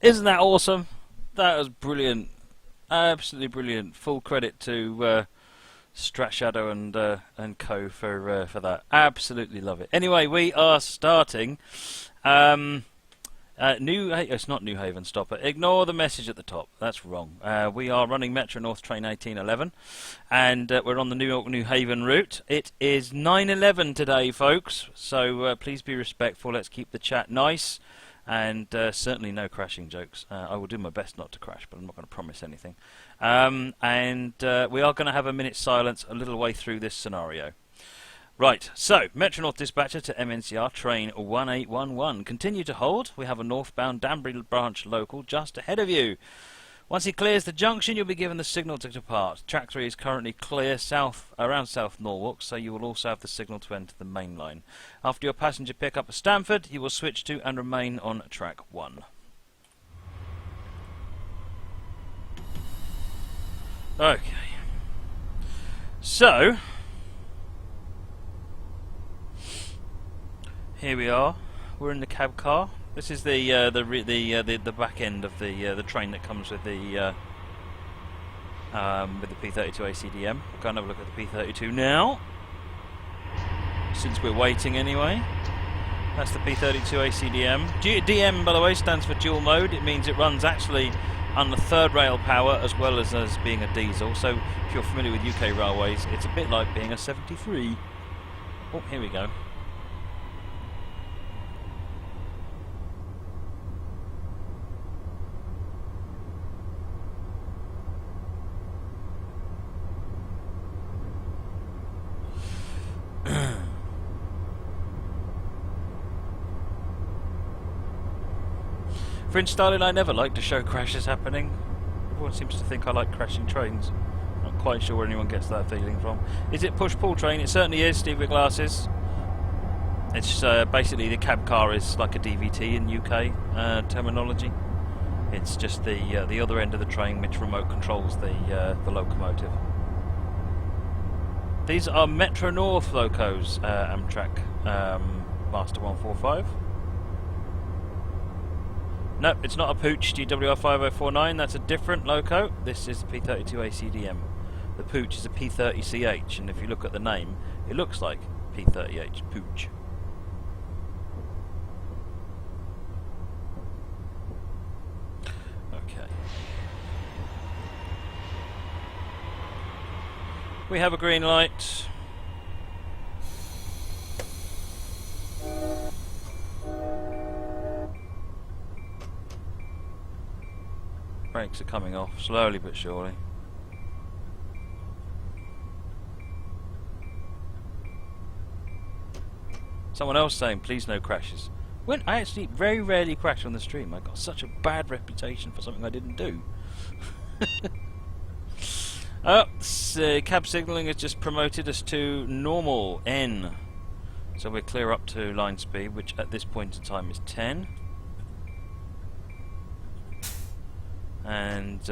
Isn't that awesome? That was brilliant. Absolutely brilliant. Full credit to Strat Shadow and co for that. Absolutely love it. Anyway, we are starting. It's not New Haven Stopper. Ignore the message at the top. That's wrong. We are running Metro North Train 1811, and we're on the New York New Haven route. It is 9:11 today, folks. So please be respectful. Let's keep the chat nice, and certainly no crashing jokes. I will do my best not to crash, but I'm not going to promise anything. We are going to have a minute's silence a little way through this scenario. Right, so, Metro North dispatcher to MNCR train 1811. Continue to hold. We have a northbound Danbury branch local just ahead of you. Once he clears the junction, you'll be given the signal to depart. Track 3 is currently clear around South Norwalk, so you will also have the signal to enter the main line. After your passenger pickup at Stamford, you will switch to and remain on track 1. Okay. So, here we are. We're in the cab car. This is the back end of the train that comes with the P32AC DM. We're going to have a look at the P32 now, since we're waiting anyway. That's the P32AC DM. DM, by the way, stands for dual mode. It means it runs actually on the third rail power as well as being a diesel. So if you're familiar with UK railways, it's a bit like being a 73. Oh, here we go. Fringe styling, I never like to show crashes happening. Everyone seems to think I like crashing trains. Not quite sure where anyone gets that feeling from. Is it push-pull train? It certainly is, Steve with glasses. It's basically the cab car is like a DVT in UK terminology. It's just the other end of the train which remote controls the locomotive. These are Metro North locos, Amtrak Master 145. No, it's not a Pooch GWR5049, that's a different loco. This is the P32ACDM. The Pooch is a P30CH, and if you look at the name, it looks like P30H, Pooch. Okay. We have a green light. Brakes are coming off, slowly but surely. Someone else saying, please no crashes. When I actually very rarely crash on the stream. I got such a bad reputation for something I didn't do. Cab signalling has just promoted us to normal, N. So we're clear up to line speed, which at this point in time is 10. And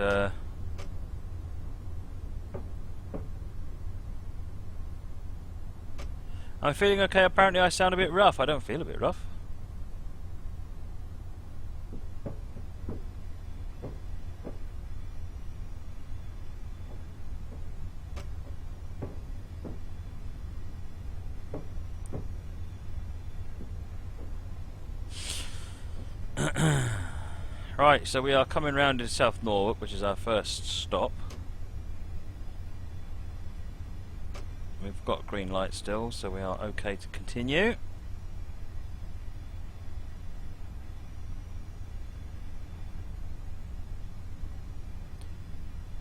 I'm feeling okay. Apparently I sound a bit rough. I don't feel a bit rough. Right, so we are coming round to South Norwalk, which is our first stop. We've got green light still, so we are okay to continue.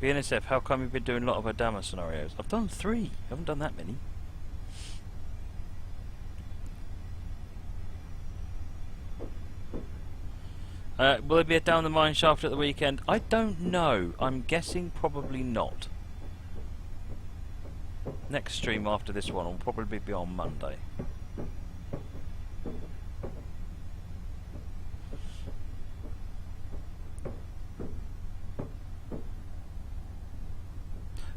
BNSF, how come you've been doing a lot of Adama scenarios? I've done 3, I haven't done that many. Will there be a down the mine shaft at the weekend? I don't know. I'm guessing probably not. Next stream after this one will probably be on Monday.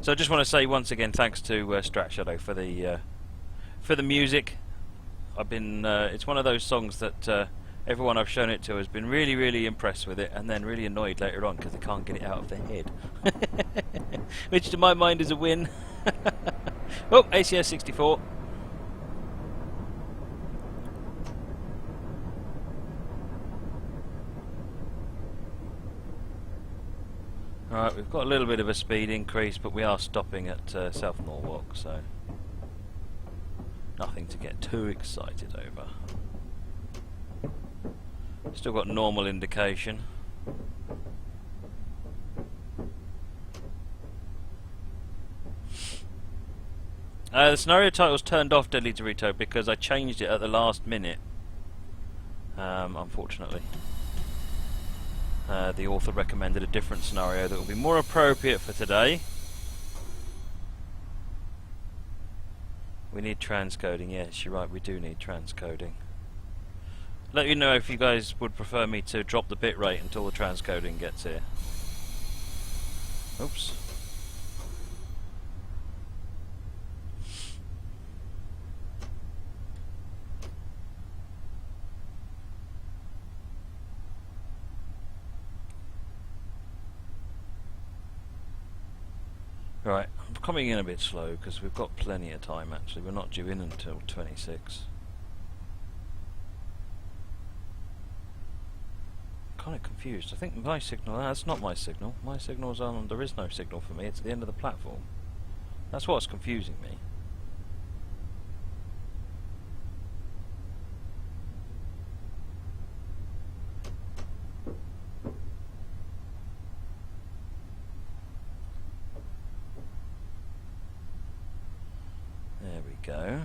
So I just want to say once again thanks to Strat Shadow for the music. I've been it's one of those songs that Everyone I've shown it to has been really, really impressed with it, and then really annoyed later on because they can't get it out of their head. Which to my mind is a win. Oh, ACS 64. Alright, we've got a little bit of a speed increase, but we are stopping at South Norwalk, so nothing to get too excited over. Still got normal indication. The scenario title's turned off, Deadly Dorito, because I changed it at the last minute. Unfortunately. The author recommended a different scenario that will be more appropriate for today. We need transcoding, yes, you're right, we do need transcoding. Let me know if you guys would prefer me to drop the bitrate until the transcoding gets here. Oops. Right, I'm coming in a bit slow because we've got plenty of time actually. We're not due in until 26. Kind of confused. I think my signal, that's not my signal. My signal's on, there is no signal for me, it's at the end of the platform. That's what's confusing me. There we go.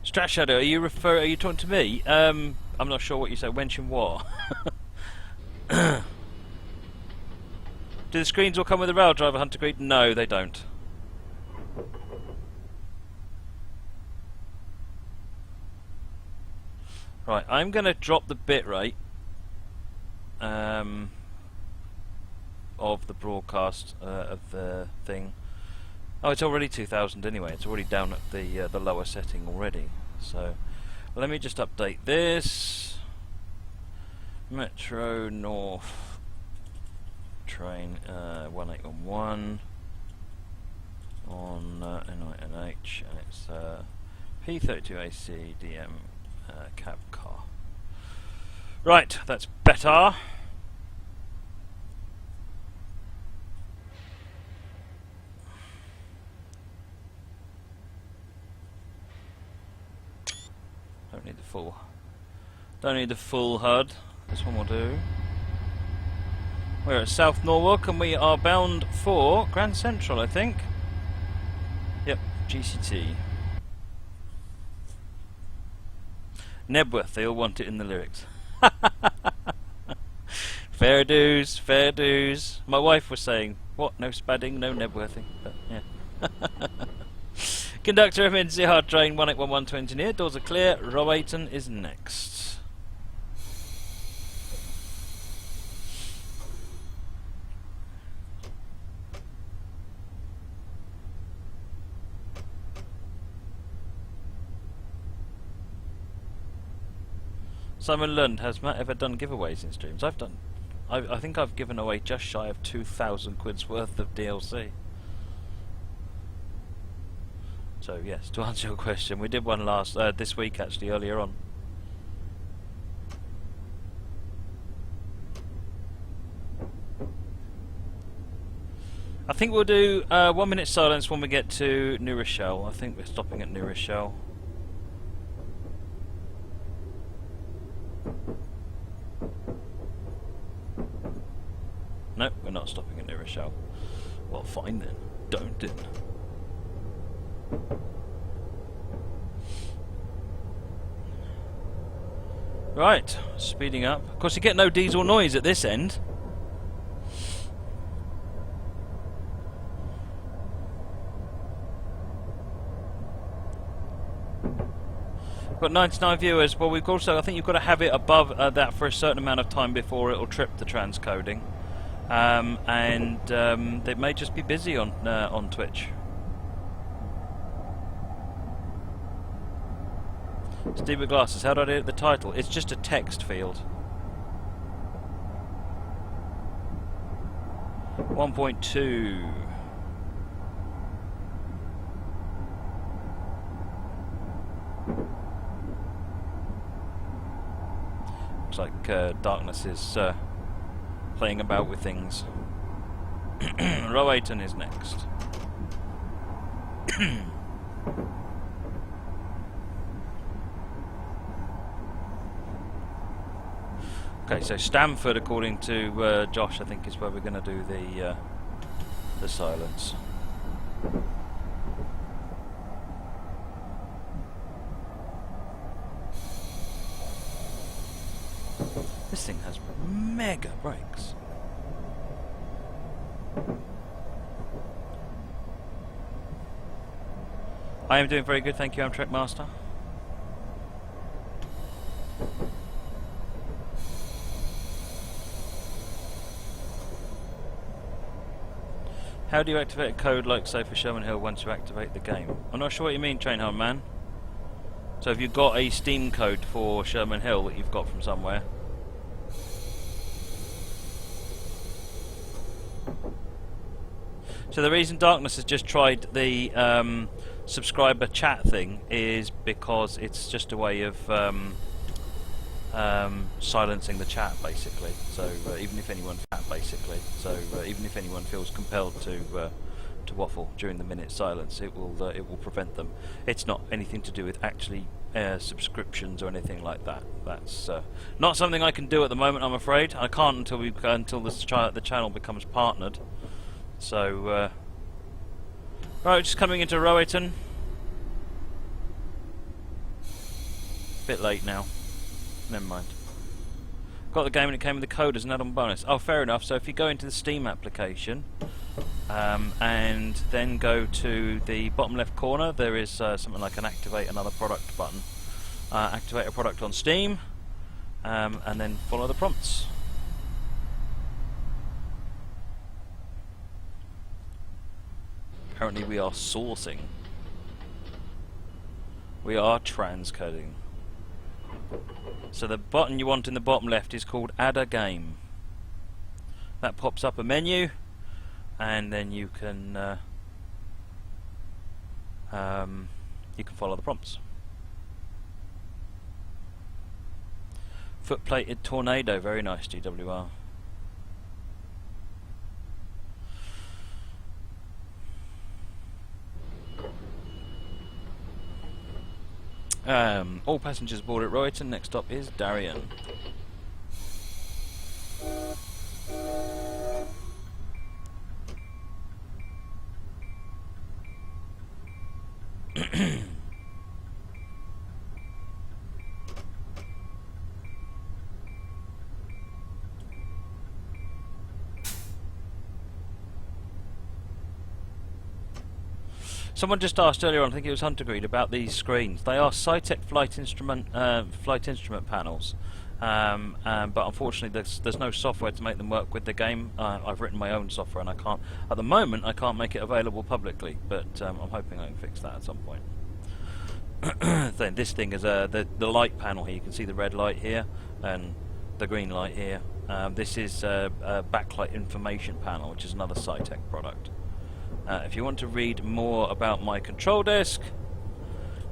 Strat Shadow, are you talking to me? I'm not sure what you say. Mention what? Do the screens all come with a rail driver, Hunter Greed? No, they don't. Right, I'm going to drop the bitrate of the broadcast of the thing. Oh, it's already 2000 anyway. It's already down at the lower setting already. So let me just update this. Metro North train 1811 on NINH, and it's P32AC DM cab car. Right, that's better. Don't need the full HUD. This one will do. We're at South Norwalk and we are bound for Grand Central, I think. Yep, GCT. Nebworth, they all want it in the lyrics. Fair dues, fair dues. My wife was saying, what, no spadding, no Nebworthing, but yeah. Conductor MNC Hard Train 1811 to engineer, doors are clear, Rob Ayton is next. Simon Lund, has Matt ever done giveaways in streams? I think I've given away just shy of 2,000 quid's worth of DLC. So yes, to answer your question, we did one this week actually, earlier on. I think we'll do 1 minute silence when we get to New Rochelle. I think we're stopping at New Rochelle. No, we're not stopping at New Rochelle. Well, fine then. Don't it? Right, speeding up. Of course, you get no diesel noise at this end. We've got 99 viewers. Well, we've also, I think you've got to have it above that for a certain amount of time before it will trip the transcoding. and they may just be busy on Twitch. Steve with glasses, how do I edit the title? It's just a text field. 1.2. Looks like Darkness is playing about with things. Rowayton is next. Okay, so Stamford, according to Josh, I think is where we're going to do the silence. This thing has mega brakes. I am doing very good, thank you, Amtrak Master. How do you activate a code like, say, for Sherman Hill once you activate the game? I'm not sure what you mean, Trainhard Man. So have you got a Steam code for Sherman Hill that you've got from somewhere? So the reason Darkness has just tried the subscriber chat thing is because it's just a way of silencing the chat, basically. So even if anyone even if anyone feels compelled to waffle during the minute silence, it will prevent them. It's not anything to do with actually subscriptions or anything like that. That's not something I can do at the moment, I'm afraid. I can't until the channel becomes partnered. So right, just coming into Rowayton. Bit late now. Never mind. Got the game and it came with the code as an add-on bonus. Oh, fair enough. So if you go into the Steam application and then go to the bottom left corner, there is something like an activate another product button. Activate a product on Steam, and then follow the prompts. Apparently we are sourcing. We are transcoding. So the button you want in the bottom left is called Add a Game. That pops up a menu, and then you can follow the prompts. Foot-plated tornado, very nice, GWR. All passengers aboard at Rowayton. Next stop is Darien. Someone just asked earlier on, I think it was Hunter Greed, about these screens. They are Cytec flight instrument panels, but unfortunately there's no software to make them work with the game. I've written my own software and I can't, at the moment, I can't make it available publicly, but I'm hoping I can fix that at some point. Then this thing is the light panel here. You can see the red light here and the green light here. This is a backlight information panel, which is another Cytec product. If you want to read more about my control desk,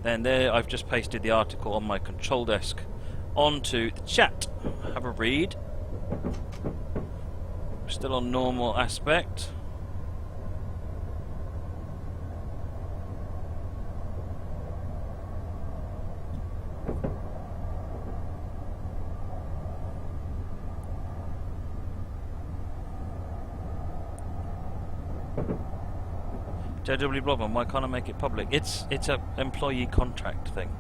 then there I've just pasted the article on my control desk onto the chat. Have a read. We're still on normal aspect. JW Blogman, why can't I make it public? It's a employee contract thing.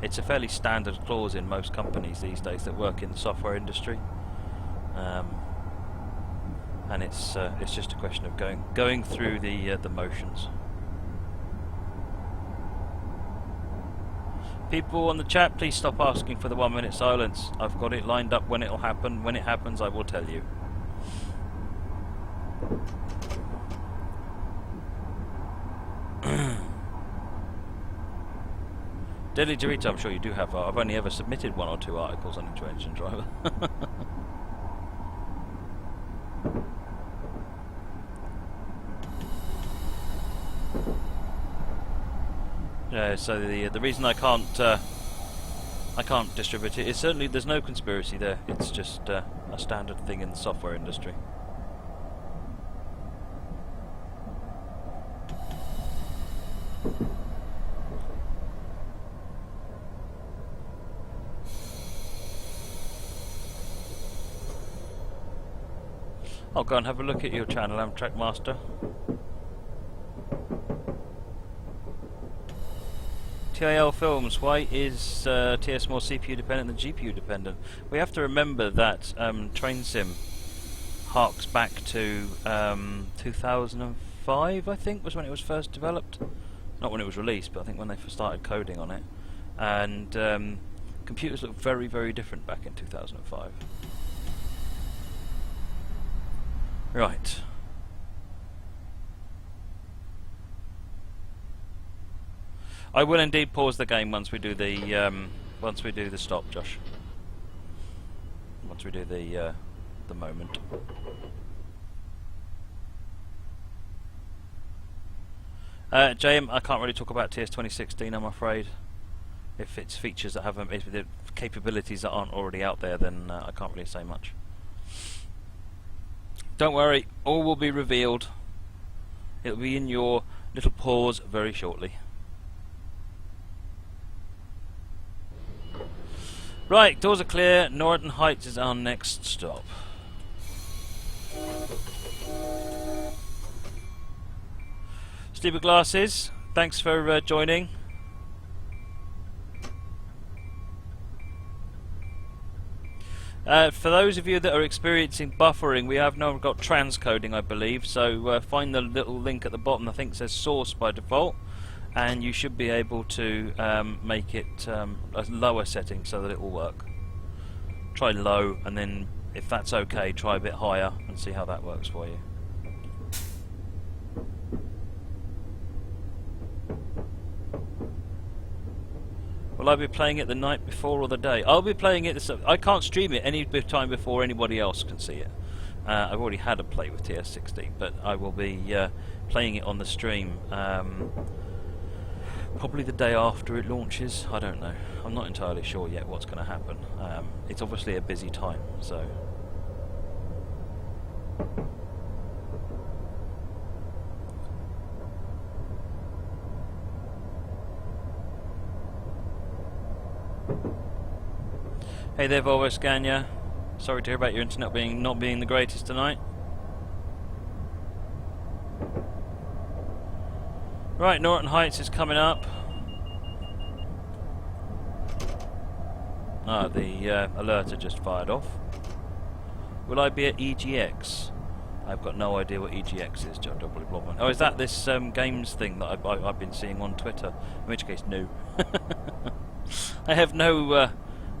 It's a fairly standard clause in most companies these days that work in the software industry, and it's just a question of going through the motions. People on the chat, please stop asking for the 1 minute silence. I've got it lined up when it'll happen. When it happens, I will tell you. Daily Dorito, I'm sure you do have. I've only ever submitted 1 or 2 articles on Into Engine Driver. Yeah, so the reason I can't distribute it is certainly there's no conspiracy there. It's just a standard thing in the software industry. I'll go and have a look at your channel, Amtrak Master. TIL Films, why is TS more CPU dependent than GPU dependent? We have to remember that Train Sim harks back to 2005, I think, was when it was first developed. Not when it was released, but I think when they first started coding on it. And computers looked very, very different back in 2005. Right. I will indeed pause the game once we do the stop, Josh. Once we do the moment. JM, I can't really talk about TS 2016, I'm afraid. If it's features that haven't, if the capabilities that aren't already out there, then I can't really say much. Don't worry, all will be revealed. It'll be in your little pause very shortly. Right, doors are clear. Norton Heights is our next stop. Sleeper Glasses, thanks for joining. For those of you that are experiencing buffering, we have now got transcoding, I believe, so find the little link at the bottom. I think it says source by default, and you should be able to make it a lower setting so that it will work. Try low, and then if that's okay, try a bit higher and see how that works for you. Will I be playing it the night before or the day? I'll be playing it this. I can't stream it any time before anybody else can see it. I've already had a play with TS16, but I will be playing it on the stream probably the day after it launches. I don't know. I'm not entirely sure yet what's going to happen. It's obviously a busy time, so. Hey there, Volvo Scania. Sorry to hear about your internet not being the greatest tonight. Right, Norton Heights is coming up. Ah, the alerter just fired off. Will I be at EGX? I've got no idea what EGX is, Joe W. Blobman. Oh, is that this games thing that I've been seeing on Twitter? In which case, no. I have no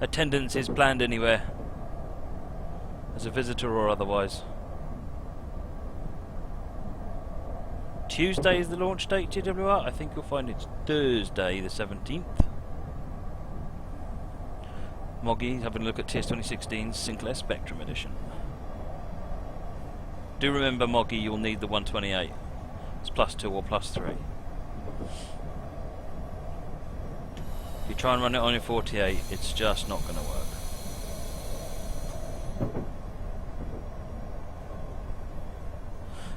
attendances planned anywhere, as a visitor or otherwise. Tuesday is the launch date, GWR. I think you'll find it's Thursday the 17th. Moggy, having a look at TS 2016's Sinclair Spectrum Edition. Do remember, Moggy, you'll need the 128. It's +2 or +3. If you try and run it on your 48, it's just not going to work.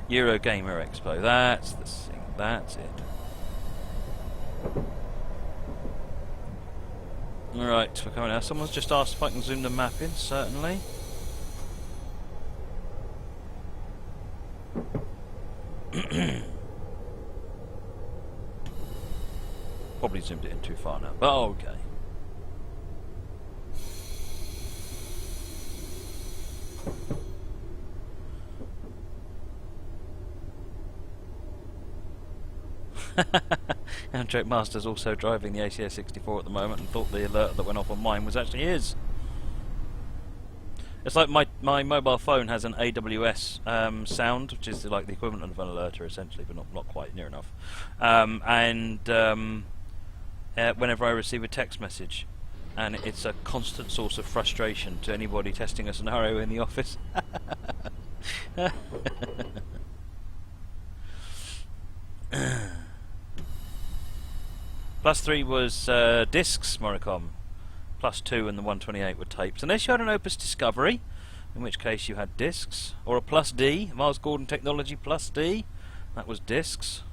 Eurogamer Expo, that's the thing, that's it. Alright, we're coming out. Someone's just asked if I can zoom the map in, certainly. Probably zoomed it in too far now, but okay. Amtrak Master's also driving the ACS 64 at the moment and thought the alert that went off on mine was actually his. It's like my mobile phone has an AWS sound, which is like the equivalent of an alerter, essentially, but not quite near enough. Whenever I receive a text message, and it's a constant source of frustration to anybody testing a scenario in the office. +3 was discs, Moricom. +2 and the 128 were tapes. Unless you had an Opus Discovery, in which case you had discs. Or a +D, Miles Gordon Technology +D. That was discs.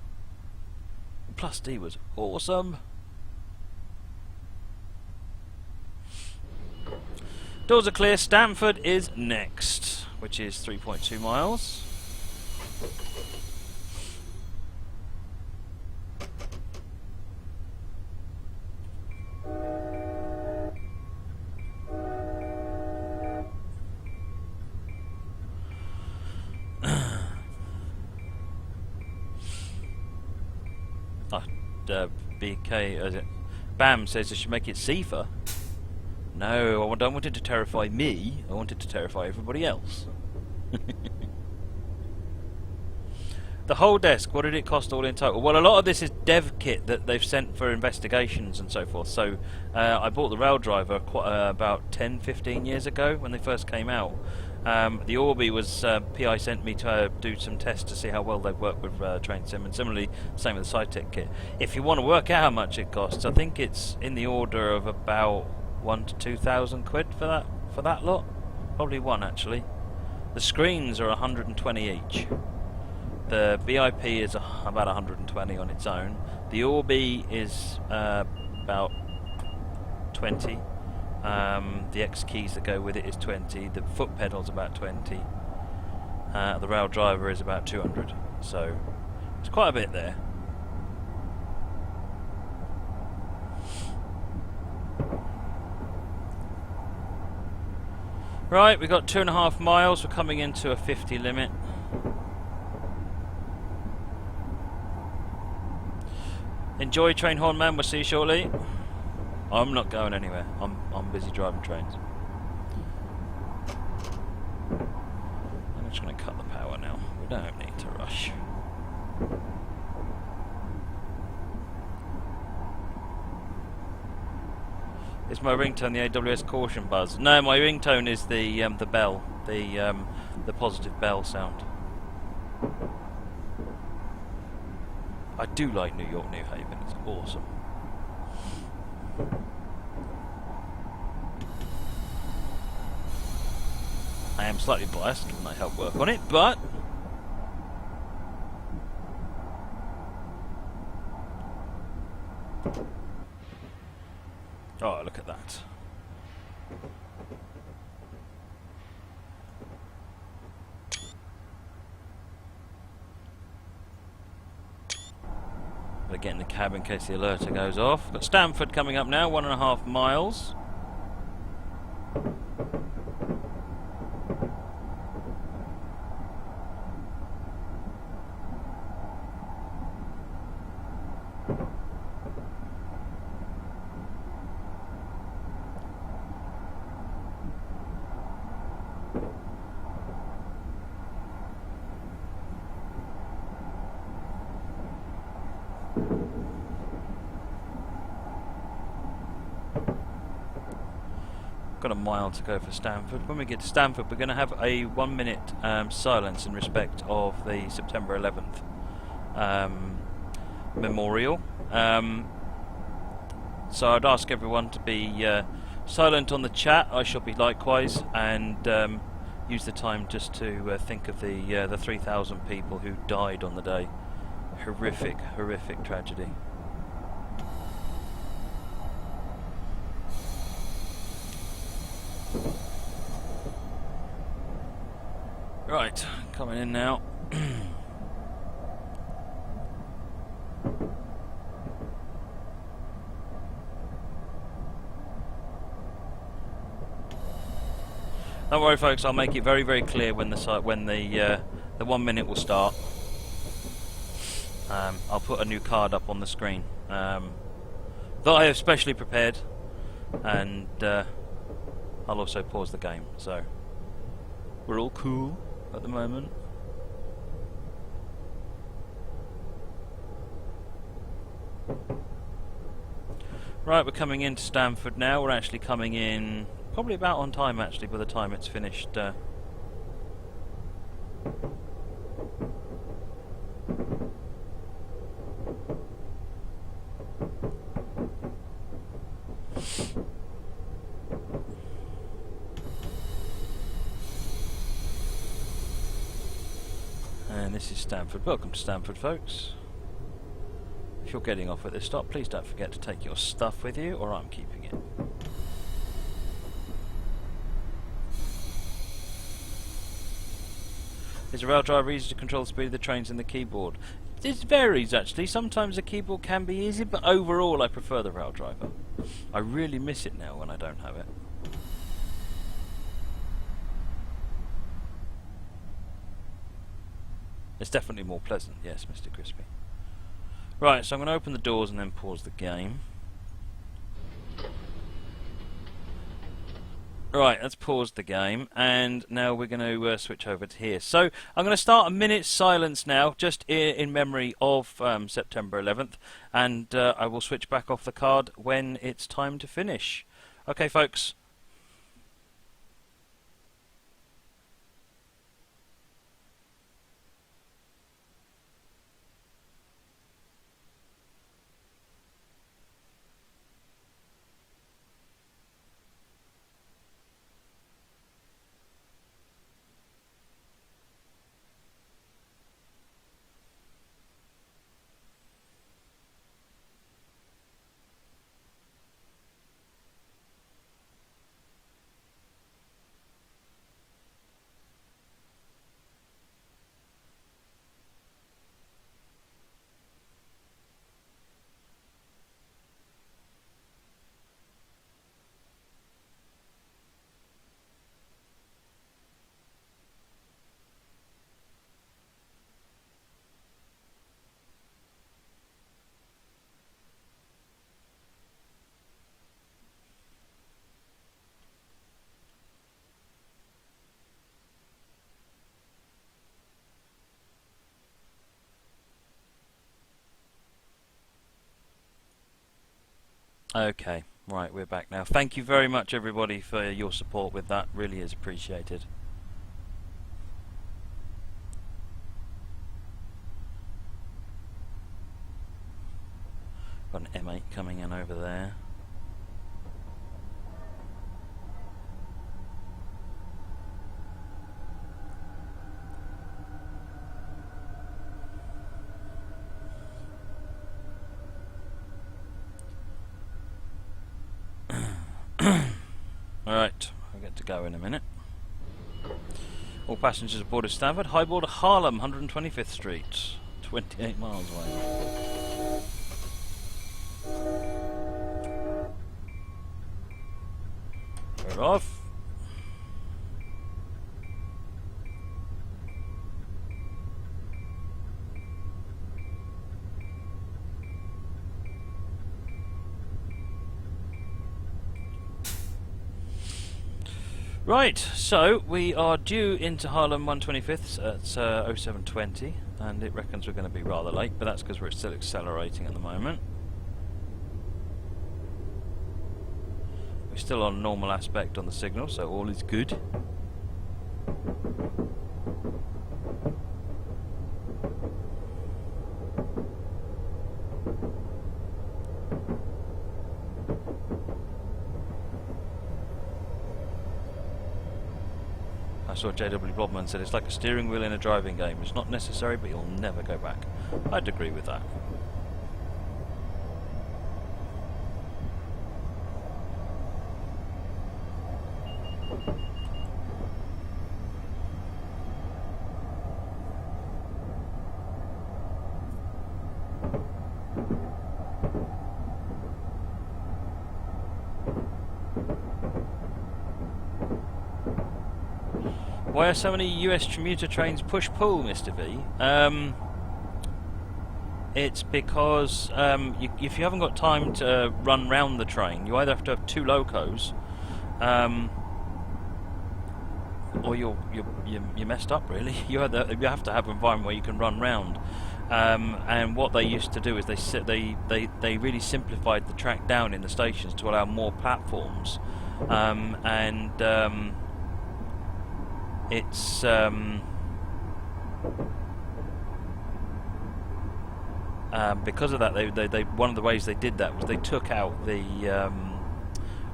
+D was awesome. Doors are clear. Stamford is next, which is 3.2 miles. BK, is it? Bam says I should make it safer. No, I don't want it to terrify me. I want it to terrify everybody else. The whole desk, what did it cost all in total? Well, a lot of this is dev kit that they've sent for investigations and so forth. So I bought the rail driver about 10-15 years ago when they first came out. The Orbi was PI sent me to do some tests to see how well they work with Train Sim, and similarly, same with the SciTech kit. If you want to work out how much it costs, I think it's in the order of about 1,000 to 2,000 quid for that lot. Probably one actually. The screens are 120 each. The VIP is about 120 on its own. The Orbi is about 20. The X keys that go with it is 20. The foot pedal's about 20. The rail driver is about 200. So it's quite a bit there. Right, we've got 2.5 miles. We're coming into a 50 limit. Enjoy, Train Horn Man. We'll see you shortly. I'm not going anywhere. I'm busy driving trains. I'm just going to cut the power now. We don't need to rush. Is my ringtone the AWS caution buzz? No, my ringtone is the bell, the positive bell sound. I do like New York, New Haven. It's awesome. I am slightly biased given I help work on it, but oh, look at that. Better get in the cab in case the alerter goes off. Got Stamford coming up now, 1.5 miles. Got a mile to go for Stamford. When we get to Stamford, we're going to have a 1 minute silence in respect of the September 11th memorial. So I'd ask everyone to be silent on the chat. I shall be likewise, and use the time just to think of the 3,000 people who died on the day. Horrific, horrific tragedy. Right, coming in now. Don't worry, folks. I'll make it very, very clear when the 1 minute will start. I'll put a new card up on the screen that I have specially prepared, and I'll also pause the game. So We're all cool at the moment. Right, we're coming into Stamford now. We're actually coming in probably about on time, actually, by the time it's finished. And this is Stamford. Welcome to Stamford, folks. If you're getting off at this stop, please don't forget to take your stuff with you, or I'm keeping it. Is a rail driver easy to control the speed of the trains and the keyboard? It varies, actually. Sometimes the keyboard can be easy, but overall I prefer the rail driver. I really miss it now when I don't have it. It's definitely more pleasant, yes, Mr. Crispy. Right, so I'm going to open the doors and then pause the game. Right, let's pause the game, and now we're going to switch over to here. So I'm going to start a minute's silence now, just in memory of September 11th, and I will switch back off the card when it's time to finish. Okay, folks. Okay, right, we're back now. Thank you very much, everybody, for your support with that. Really is appreciated. Got an M8 coming in over there. Alright, I'll get to go in a minute. All passengers aboard of Stamford, highboard Harlem, 125th Street, 28 miles away. We're off. Right, so we are due into Harlem 125th at 0720, and it reckons we're going to be rather late, but that's because we're still accelerating at the moment. We're still on normal aspect on the signal, so all is good. I saw J.W. Blobman said it's like a steering wheel in a driving game. It's not necessary, but you'll never go back. I'd agree with that. Why are so many US commuter trains push-pull, Mr. V? It's because if you haven't got time to run round the train, you either have to have two locos, or or you're messed up really. You have to have an environment where you can run round. And what they used to do is they really simplified the track down in the stations to allow more platforms, it's because of that, they one of the ways they did that was they took out the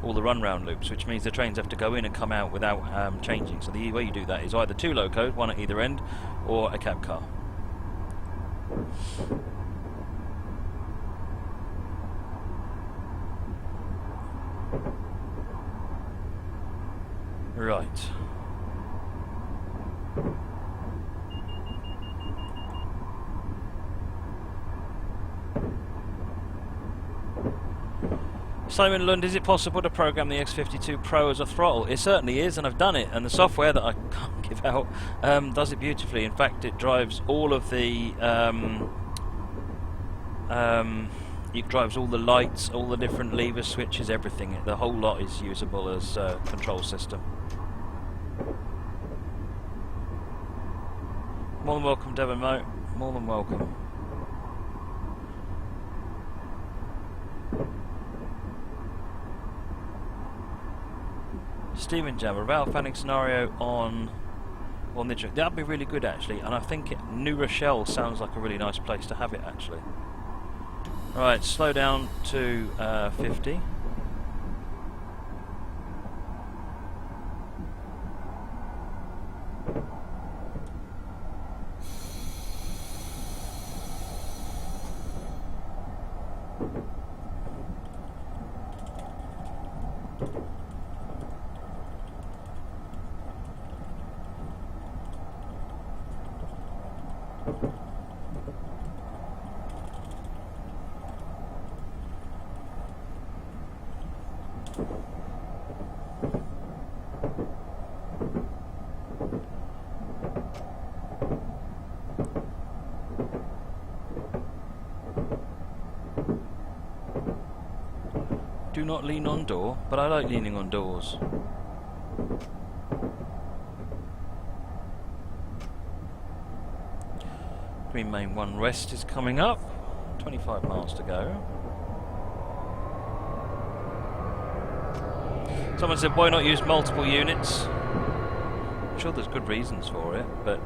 all the run round loops, which means the trains have to go in and come out without changing. So the way you do that is either 2 locos, one at either end, or a cab car. Right. Simon Lund, is it possible to program the X52 Pro as a throttle? It certainly is, and I've done it, and the software that I can't give out does it beautifully. In fact, it drives all of the it drives all the lights, all the different lever switches, everything. The whole lot is usable as a control system. More than welcome, Devon Moat. More than welcome. Steven Jam, a rail fanning scenario on Nidra. That'd be really good actually, and I think New Rochelle sounds like a really nice place to have it actually. Right, slow down to 50. Do not lean on door, but I like leaning on doors. Green Main 1 West is coming up. 25 miles to go. Someone said, why not use multiple units? I'm sure there's good reasons for it, but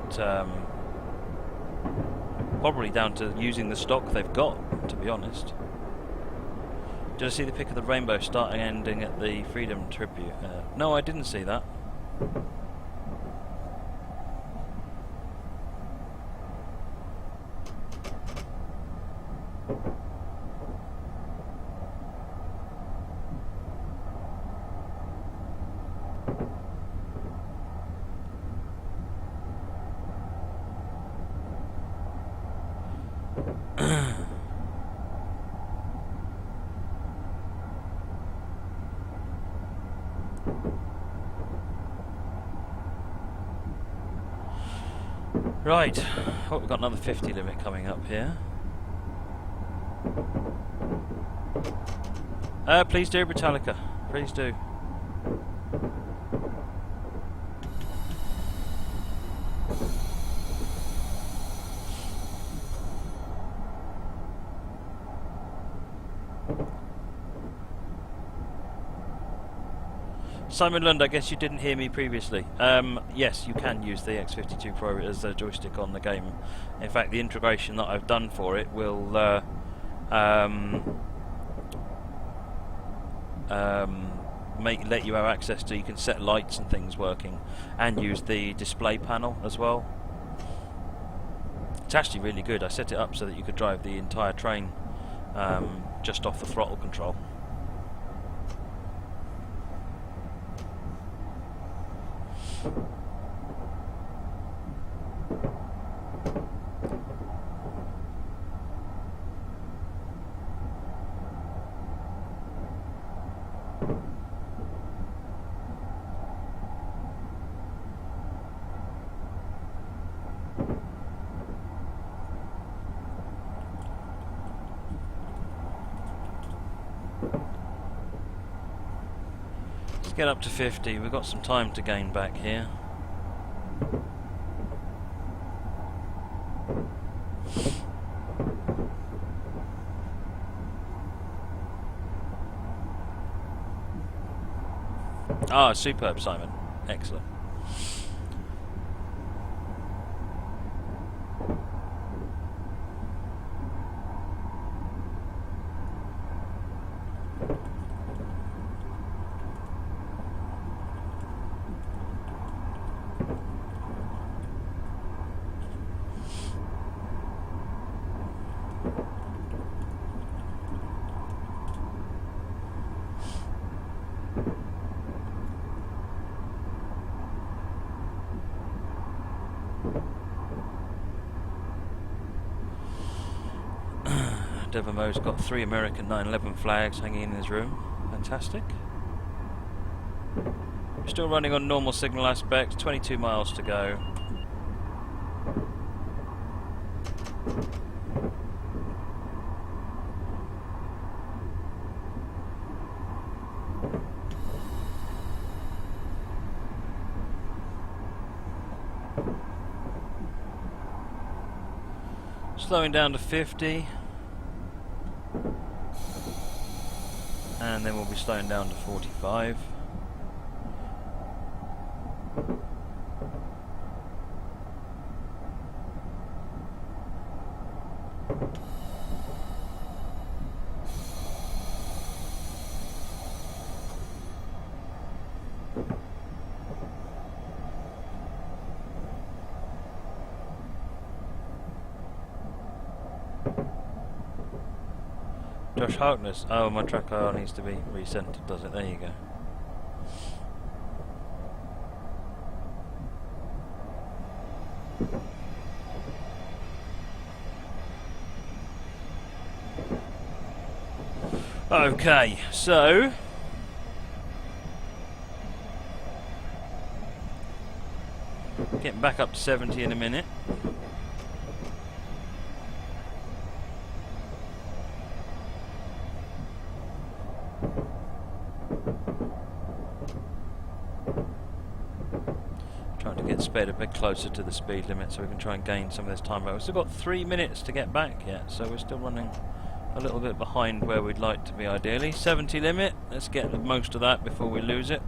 probably down to using the stock they've got, to be honest. Did I see the pic of the rainbow starting and ending at the Freedom Tribute? No, I didn't see that. Right, oh, we've got another 50 limit coming up here. Please do, Britannica. Please do. Simon Lund, I guess you didn't hear me previously. Yes, you can use the X52 Pro as a joystick on the game. In fact, the integration that I've done for it will let you have access to, you can set lights and things working, and use the display panel as well. It's actually really good. I set it up so that you could drive the entire train just off the throttle control. Let's get up to 50. We've got some time to gain back here. Ah, superb, Simon. Excellent. Devermo's got 3 American 911 flags hanging in his room. Fantastic. We're still running on normal signal aspects, 22 miles to go. Slowing down to 50. And then we'll be slowing down to 45. Joshuaharkness. Oh, my tracker needs to be recentered, does it? There you go. Okay, so getting back up to 70 in a minute. Trying to get sped a bit closer to the speed limit so we can try and gain some of this time. But we've still got 3 minutes to get back yet, so we're still running a little bit behind where we'd like to be ideally. 70 limit, let's get the most of that before we lose it.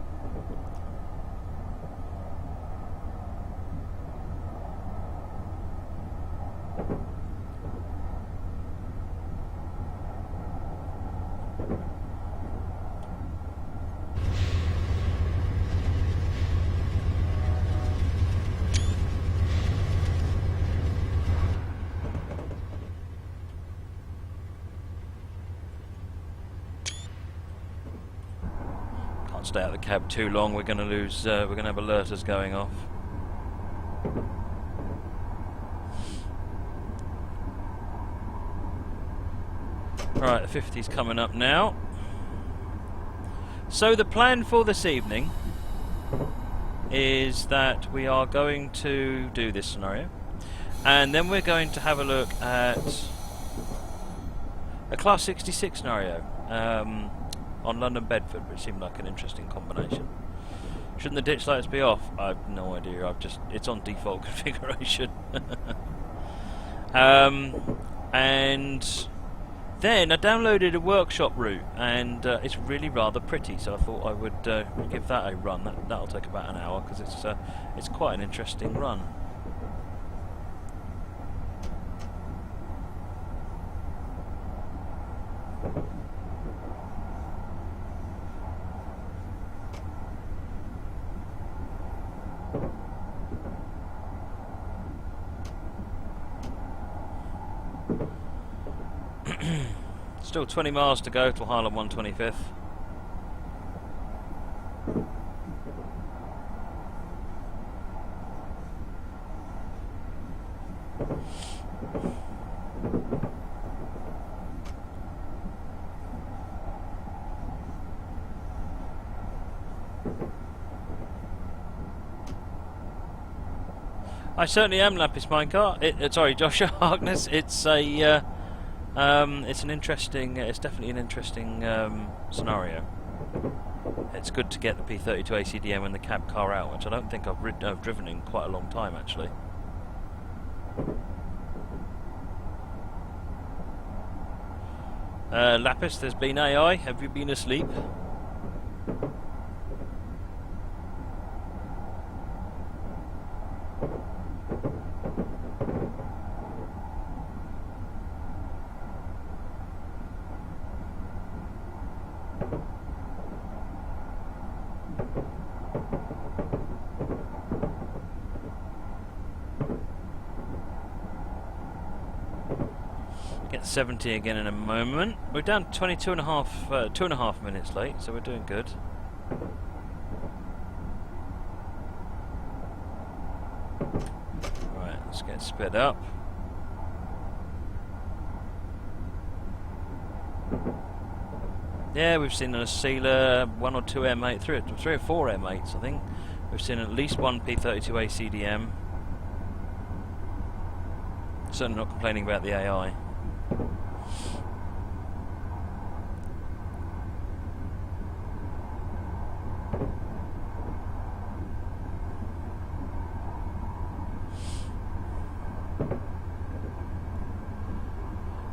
Stay out of the cab too long, we're going to lose, we're going to have alerters going off. Right, the 50's coming up now. So the plan for this evening is that we are going to do this scenario, and then we're going to have a look at a Class 66 scenario. On London Bedford, which seemed like an interesting combination. Shouldn't the ditch lights be off? I've no idea. It's on default configuration. And then I downloaded a workshop route, and it's really rather pretty. So I thought I would give that a run. That'll take about an hour because it's quite an interesting run. Still 20 miles to go to Harlem 125th. I certainly am, Lapis Minecart. Sorry, joshuaharkness. It's a it's an interesting. It's definitely an interesting scenario. it's good to get the P32AC DM and the cab car out, which I don't think I've driven in quite a long time actually. Lapis, there's been AI. Have you been asleep? Get 70 again in a moment. We're down 22 and a half, 2.5 minutes late, so we're doing good. Right, let's get sped up. Yeah, we've seen a sealer, 1 or 2 M8, 3 or 4 M8s I think. We've seen at least one P32AC DM. Certainly not complaining about the AI.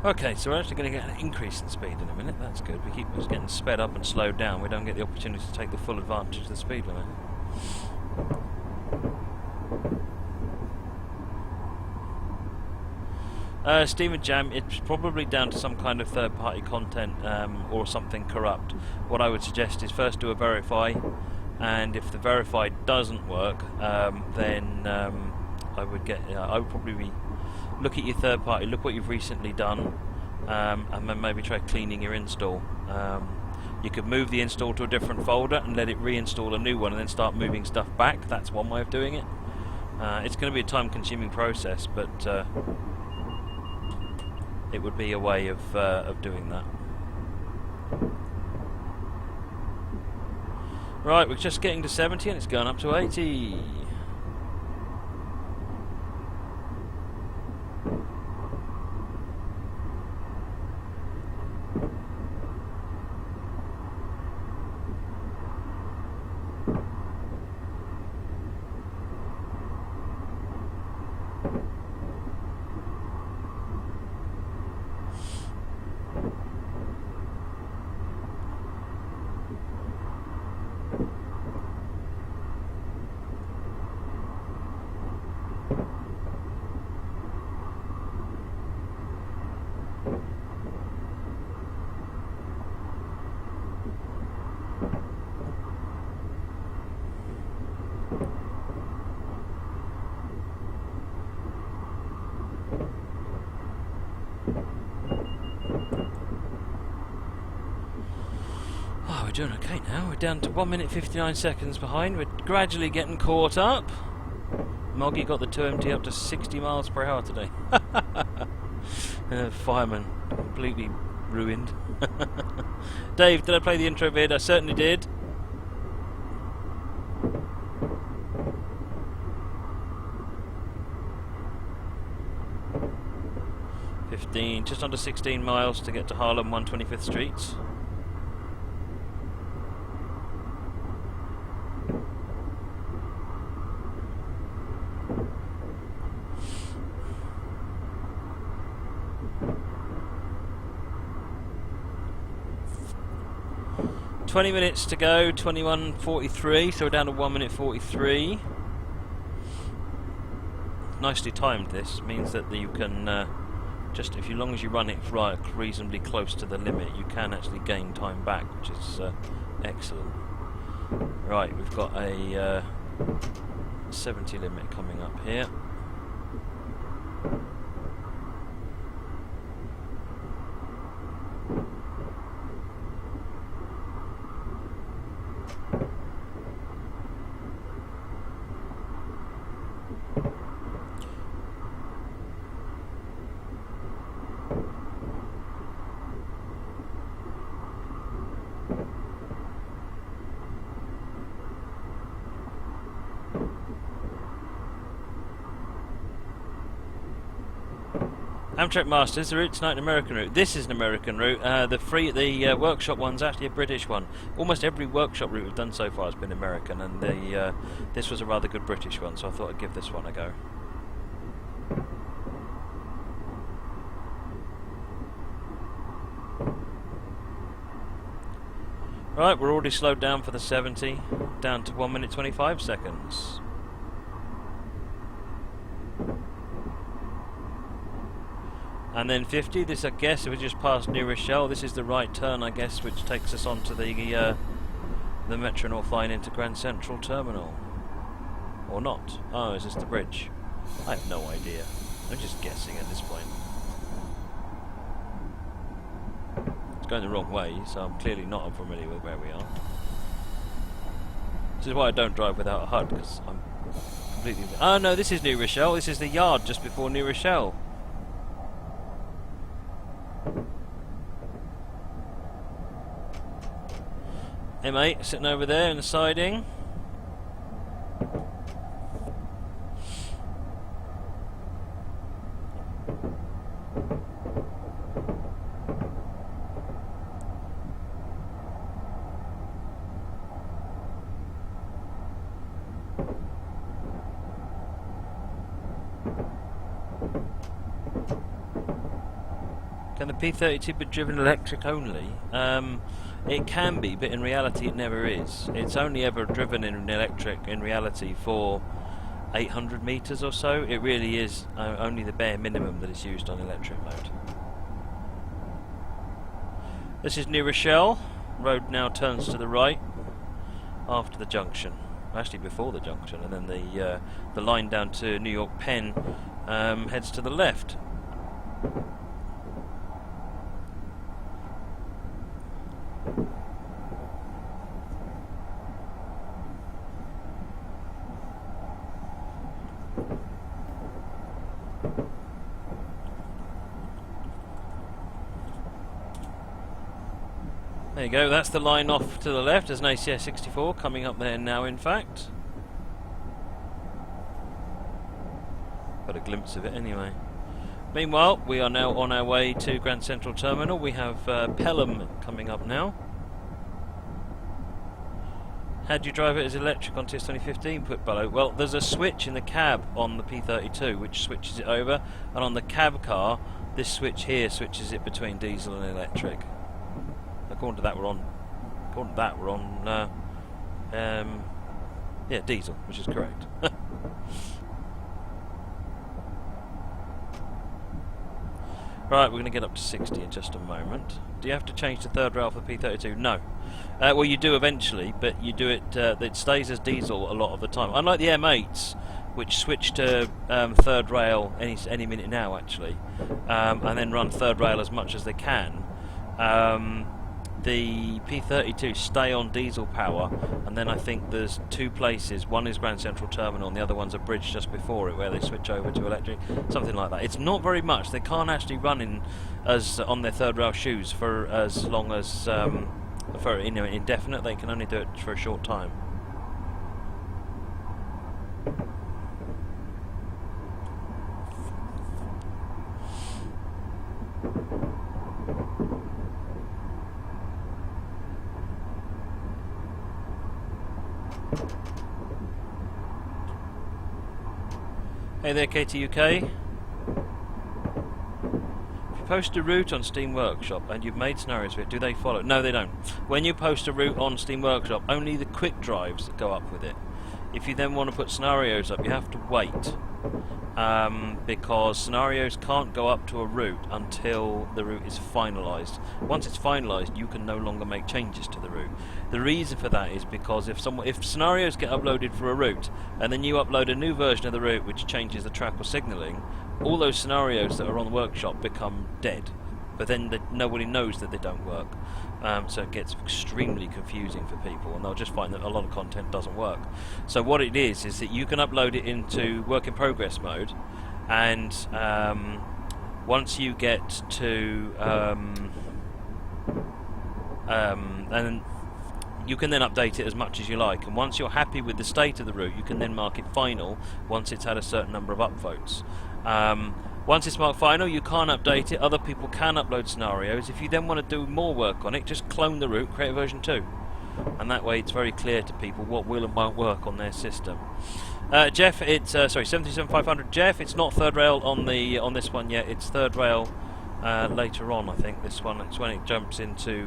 Okay, so we're actually going to get an increase in speed in a minute. That's good. We keep us getting sped up and slowed down. We don't get the opportunity to take the full advantage of the speed limit. Steam and Jam, it's probably down to some kind of third-party content or something corrupt. What I would suggest is first do a verify, and if the verify doesn't work, then I would probably look at your third party, look what you've recently done, and then maybe try cleaning your install. You could move the install to a different folder and let it reinstall a new one and then start moving stuff back. That's one way of doing it. It's going to be a time-consuming process, but it would be a way of doing that. Right, we're just getting to 70 and it's going up to 80. We're doing okay now. We're down to 1 minute 59 seconds behind. We're gradually getting caught up. Moggy got the 2MT up to 60 miles per hour today. Fireman completely ruined. Dave, did I play the intro vid? I certainly did. Just under 16 miles to get to Harlem 125th Street. $20 minutes to go, 21:43, so we're down to 1 minute 43. Nicely timed. This means that you can just, as long as you run it right, reasonably close to the limit, you can actually gain time back, which is excellent. Right, we've got a 70 limit coming up here. Amtrak Masters, the route tonight, an American route. This is an American route. The workshop one's actually a British one. Almost every workshop route we've done so far has been American, and this was a rather good British one, so I thought I'd give this one a go. Right, we're already slowed down for the 70, down to 1 minute 25 seconds. And then 50, this I guess, we just passed New Rochelle. This is the right turn, I guess, which takes us on to the Metro North line into Grand Central Terminal. Or not. Oh, is this the bridge? I have no idea. I'm just guessing at this point. It's going the wrong way, so I'm clearly not unfamiliar with where we are. This is why I don't drive without a HUD, because I'm completely... Oh no, this is New Rochelle. This is the yard just before New Rochelle. M8 sitting over there in the siding. Can the P32 be driven electric only? It can be, but in reality it never is. It's only ever driven in electric in reality for 800 metres or so. It really is only the bare minimum that is used on electric mode. This is New Rochelle. Road now turns to the right after the junction. Actually before the junction, and then the line down to New York Penn heads to the left. There you go, that's the line off to the left. There's an ACS 64 coming up there now, in fact. Got a glimpse of it anyway. Meanwhile, we are now on our way to Grand Central Terminal. We have Pelham coming up now. How do you drive it as electric on TS 2015? Put below. Well, there's a switch in the cab on the P32 which switches it over, and on the cab car, this switch here switches it between diesel and electric. According to that, we're on. According to that, we're on. Yeah, diesel, which is correct. Right, we're going to get up to 60 in just a moment. Do you have to change to third rail for the P32? No. Well, you do eventually, but you do it. It stays as diesel a lot of the time. Unlike the M8s, which switch to third rail any minute now, actually, and then run third rail as much as they can. The P32 stay on diesel power, and then I think there's two places. One is Grand Central Terminal, and the other one's a bridge just before it, where they switch over to electric, something like that. It's not very much. They can't actually run on their third rail shoes for as long as for indefinite. They can only do it for a short time. Hey there, KTUK. If you post a route on Steam Workshop and you've made scenarios for it, do they follow? No, they don't. When you post a route on Steam Workshop, only the quick drives go up with it. If you then want to put scenarios up, you have to wait. Because scenarios can't go up to a route until the route is finalised. Once it's finalised, you can no longer make changes to the route. The reason for that is because if scenarios get uploaded for a route, and then you upload a new version of the route which changes the track or signalling, all those scenarios that are on the workshop become dead. But then nobody knows that they don't work. So it gets extremely confusing for people, and they'll just find that a lot of content doesn't work. So what it is that you can upload it into work in progress mode, and once you get to and you can then update it as much as you like, and once you're happy with the state of the route, you can then mark it final once it's had a certain number of upvotes. Once it's marked final, you can't update it. Other people can upload scenarios. If you then want to do more work on it, just clone the route, create a version 2. And that way it's very clear to people what will and won't work on their system. Jeff, it's sorry, 77500 Jeff. It's not third rail on this one yet. It's third rail later on, I think. This one, it's when it jumps into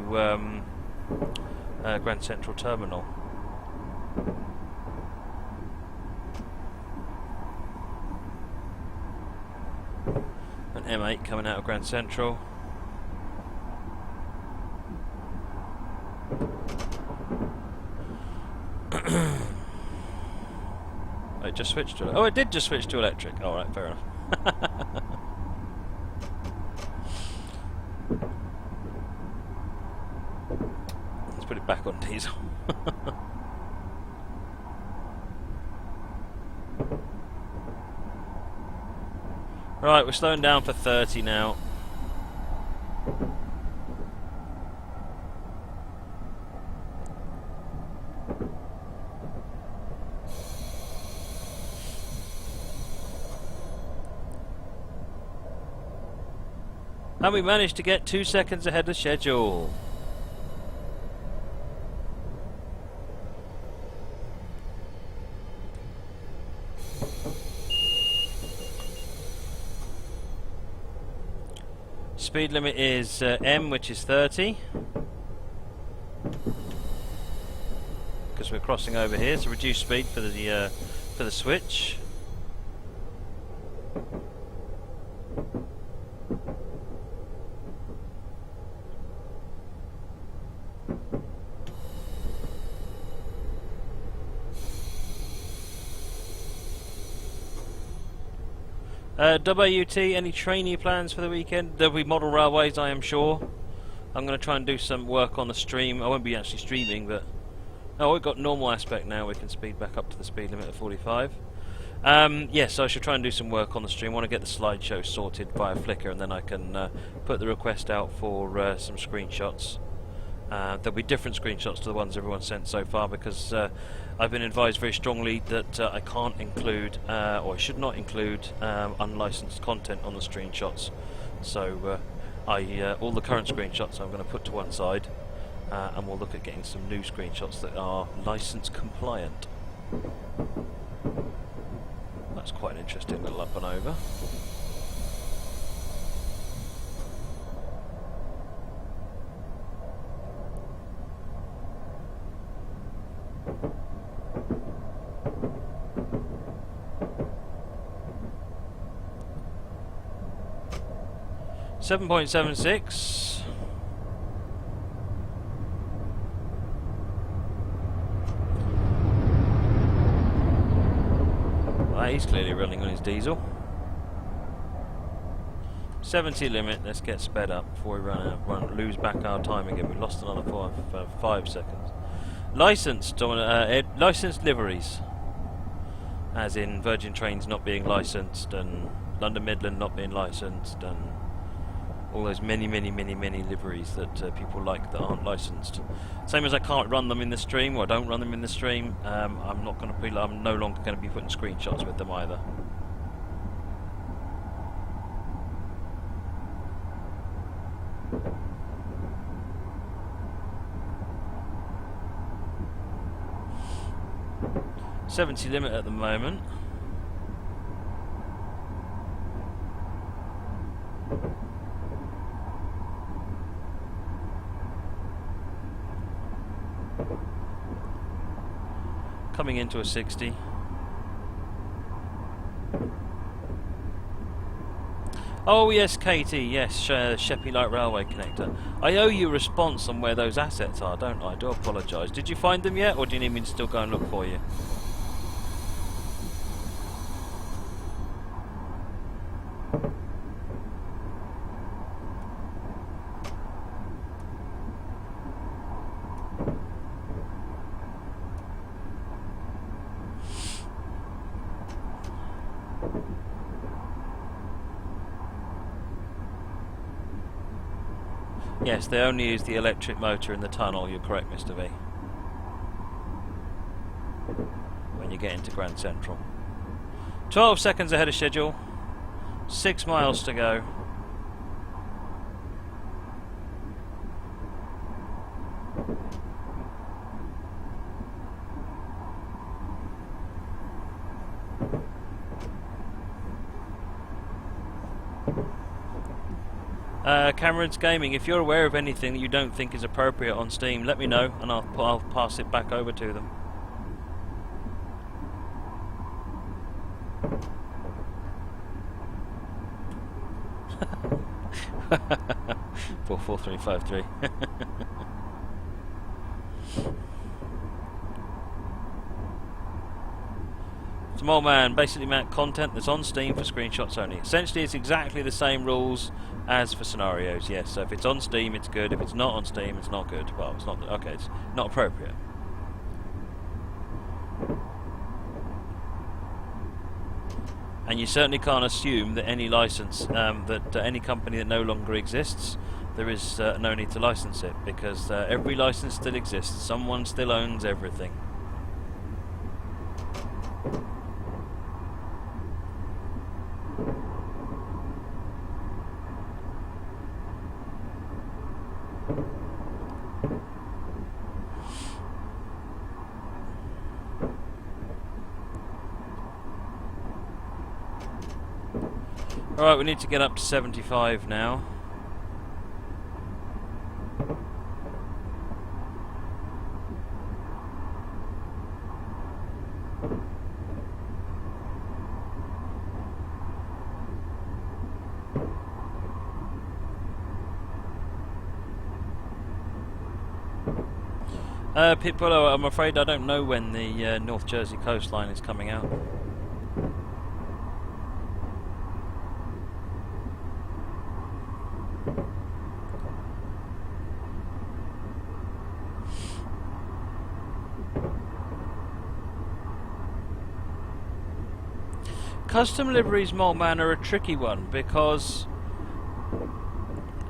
Grand Central Terminal. An M8 coming out of Grand Central. It just switched to... Oh, it did just switch to electric. Alright, fair enough. Let's put it back on diesel. Right, we're slowing down for 30 now. And we managed to get 2 seconds ahead of schedule. Speed limit is M, which is 30. Because we're crossing over here, so reduce speed for the switch. WUT, any trainee plans for the weekend? There'll be model railways, I am sure. I'm going to try and do some work on the stream. I won't be actually streaming, but... Oh, we've got normal aspect now. We can speed back up to the speed limit of 45. Yes, I should try and do some work on the stream. I want to get the slideshow sorted via Flickr, and then I can put the request out for some screenshots. There'll be different screenshots to the ones everyone's sent so far, because I've been advised very strongly that I can't include, or I should not include, unlicensed content on the screenshots. So all the current screenshots I'm going to put to one side, and we'll look at getting some new screenshots that are license compliant. That's quite an interesting little up and over. .76. Well, he's clearly running on his diesel. 70 limit. Let's get sped up before we lose back our time again. We've lost another 5 seconds. Licensed liveries, as in Virgin Trains not being licensed, and London Midland not being licensed, and all those many liveries that people like that aren't licensed. Same as I can't run them in the stream, or I don't run them in the stream. I'm no longer going to be putting screenshots with them either. .70 limit at the moment. Coming into a 60. Oh yes, Katie, yes, Sheppey Light Railway Connector. I owe you a response on where those assets are, don't I? I do apologise. Did you find them yet, or do you need me to still go and look for you? Yes, they only use the electric motor in the tunnel, you're correct, Mr. V. When you get into Grand Central. 12 seconds ahead of schedule. 6 miles to go. Cameron's Gaming, if you're aware of anything that you don't think is appropriate on Steam, let me know and I'll pass it back over to them. Four 4353. Small man, basically meant content that's on Steam for screenshots only. Essentially, it's exactly the same rules as for scenarios. Yes, so if it's on Steam, it's good. If it's not on Steam, it's not good. Well, it's not okay. It's not appropriate. And you certainly can't assume that any license, that any company that no longer exists, there is no need to license it, because every license still exists. Someone still owns everything. Alright, we need to get up to 75 now. Pitbullo, I'm afraid I don't know when the North Jersey coastline is coming out. Custom liveries, Maltman, are a tricky one because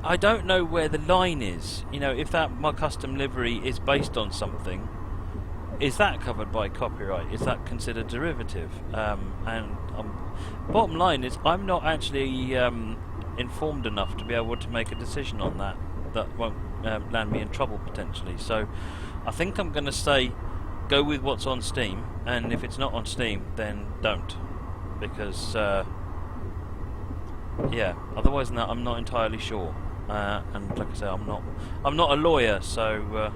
I don't know where the line is. You know, if my custom livery is based on something, is that covered by copyright? Is that considered derivative? Bottom line is, I'm not actually informed enough to be able to make a decision on that. That won't land me in trouble potentially. So I think I'm going to say go with what's on Steam, and if it's not on Steam, then don't. Because yeah, otherwise than that, I'm not entirely sure. And like I say, I'm not a lawyer, so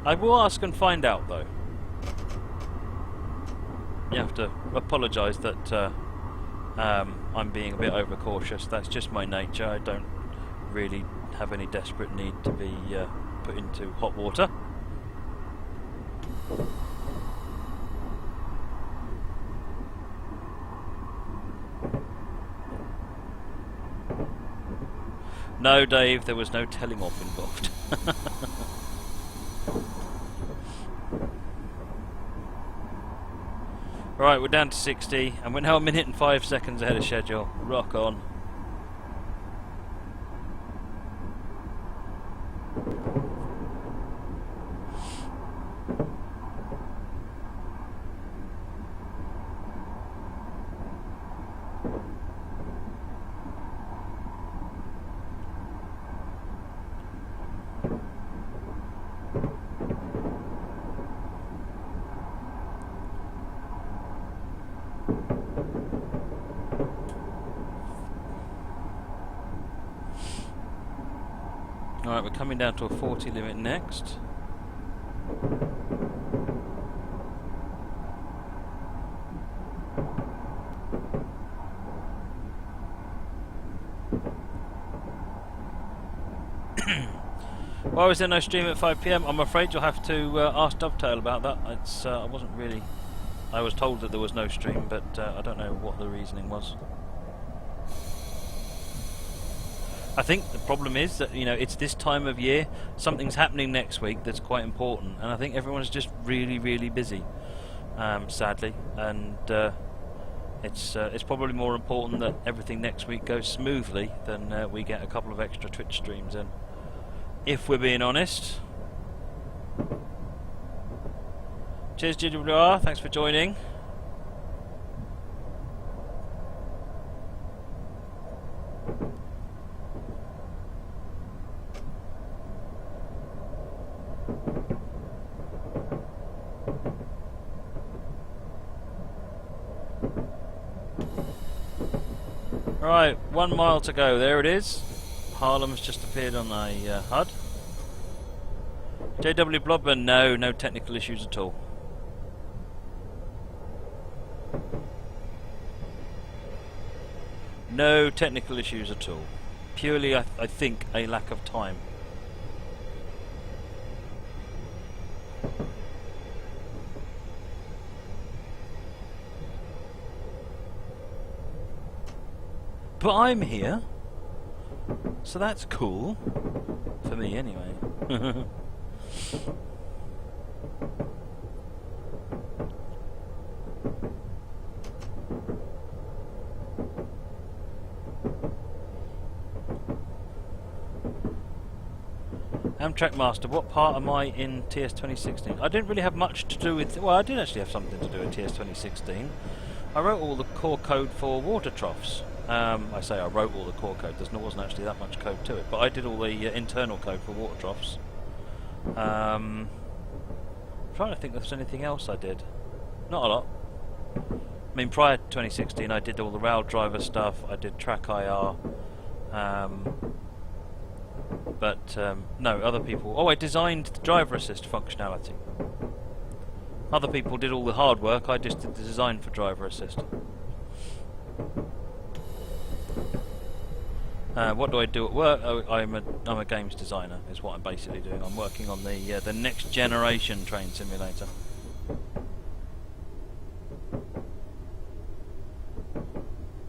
I will ask and find out. Though you have to apologise that I'm being a bit overcautious. That's just my nature. I don't really have any desperate need to be put into hot water. No, Dave, there was no telling off involved. Right, we're down to 60, and we're now 1 minute and 5 seconds ahead of schedule. Rock on. Alright, we're coming down to a 40 limit next. Why was there no stream at 5 PM? I'm afraid you'll have to ask Dovetail about that. It's I wasn't really... I was told that there was no stream, but I don't know what the reasoning was. I think the problem is that, you know, it's this time of year, something's happening next week that's quite important, and I think everyone's just really, really busy, sadly, and it's probably more important that everything next week goes smoothly than we get a couple of extra Twitch streams in, if we're being honest. Cheers, GWR, thanks for joining. Right, 1 mile to go. There it is. Harlem's just appeared on a HUD. JW Blobber, no technical issues at all. No technical issues at all. Purely, I think, a lack of time. But I'm here, so that's cool. For me, anyway. Amtrak Master, what part am I in TS 2016? I didn't really have much to do with... Well, I did actually have something to do with TS 2016. I wrote all the core code for water troughs. I say I wrote all the core code, there wasn't actually that much code to it, but I did all the internal code for water troughs. I'm trying to think if there's anything else I did. Not a lot. I mean, prior to 2016 I did all the rail driver stuff, I did track IR, but no, other people... Oh, I designed the driver assist functionality. Other people did all the hard work, I just did the design for driver assist. What do I do at work? I'm a games designer, is what I'm basically doing. I'm working on the next generation train simulator.